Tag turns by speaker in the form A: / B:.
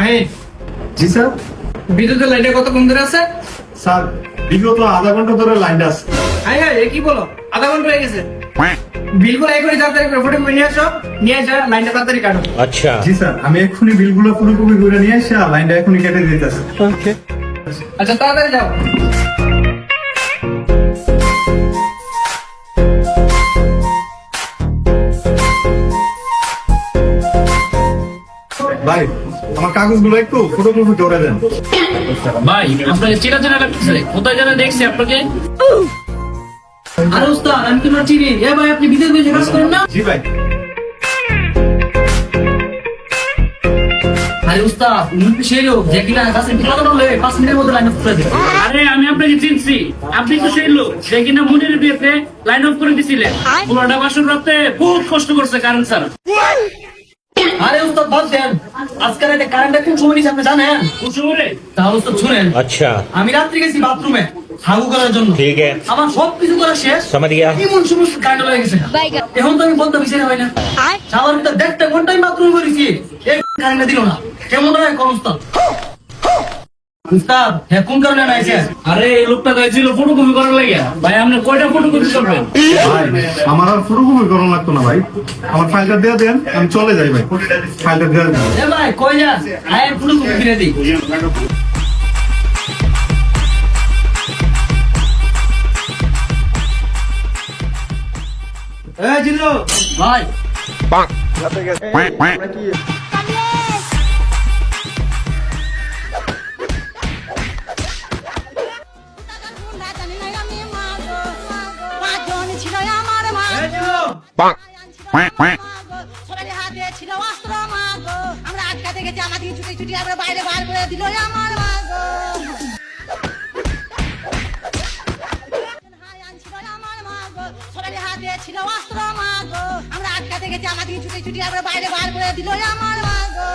A: শাহিন,
B: জি sir.
A: বিদ্যুতের লাইনটা কতক্ষণ ধরে আছে?
B: স্যার বিগত আধা ঘন্টা ধরে লাইনটা আছে।
A: হাই হাই, এ কি বলো? আধা ঘন্টা হয়ে গেছে। বিলগুলো এখনই তাড়াতাড়ি করে ফটো নিয়ে আসো, নিয়ে আসো, লাইনটা তাড়াতাড়ি কাটো।
C: अच्छा
B: জি স্যার, আমি এক্ষুনি বিলগুলো ফুলকপি করে নিয়ে এসে লাইনটা এখনই কেটে দিতেছি।
A: আচ্ছা তাড়াতাড়ি যাও।
B: ভাই আমার কাগজগুলো একটু ফটোকপি করে দেন।
D: ভাই আপনাকে চেনা চেনা লাগতেছে, কোথায় যেন দেখছি আপনাকে। আরে উস্তাদ, আমি তোমার চিনি। এ ভাই, আপনি বিদেশ দেশে কাজ করেন না?
B: জি ভাই।
D: আরে উস্তাদ, উনি তো সেই লোক যে কিনা কাছে টিকানো হলে 5 মিনিটের মধ্যে লাইন অফ করে দেবে। আরে আমি আপনাকে চিনছি, আপনি তো সেই লোক যে কিনা মনির বিয়েতে লাইন অফ করে দিছিলেন। পুরোটা বাসর রাতে বহুত কষ্ট করছে কারণ স্যার। আরে উস্তাদ বাদ দেন, আজকাল এটা কারেন্টটা কোন সময় নিচ্ছে আপনি জানেন? কোন সময়? তাহলে উস্তাদ শুনেন,
C: अच्छा
D: আমি রাত্রি গেছি বাথরুমে হাগু করার জন্য।
C: ठीक है
D: আমার সব কিছু করা শেষ,
C: समझ गया
D: এমন সমস্ত কাণ্ড হয়ে গেছে। এখন তো আমি বলতে বিচারে হয় না, আমার ভিতরে 1.5 ঘন্টায় বাথরুম করেছি, এই কারেন্ট দিল না। কেমন হয় কোন উস্তাদ? উস্তাদ হ্যাঁ, কোন কারণে নাইছে? আরে এই লোকটা চাইছিল ফটোকপি করার লাগে। ভাই আপনি কয়টা ফটোকপি করবেন?
B: ভাই আমার আর ফটোকপি করানো লাগতো না ভাই, আমার ফাইলটা দিয়ে দেন, আমি চলে যাই ভাই। ফাইলটা দিয়ে দেন।
D: এ ভাই কই যাস? আয় ফটোকপি কিনে দিই।
A: এ জিল্লু,
D: ভাই
E: ছিল আমার মা
A: এ জিল্লু,
E: সবারই হাতে ছিল অস্ত্র মা গো, আমরা আটকাতে গেছি, আমাদের ছুটি ছুটি আমরা বাইরে বার করে দিল আমার মা গো। ছিল আমার মা গো, সবারই হাতে ছিল অস্ত্র মা গো, আমরা আটকাতে গেছি, আমাদের ছুটি ছুটি আমরা বাইরে বার করে দিল আমার মা গো।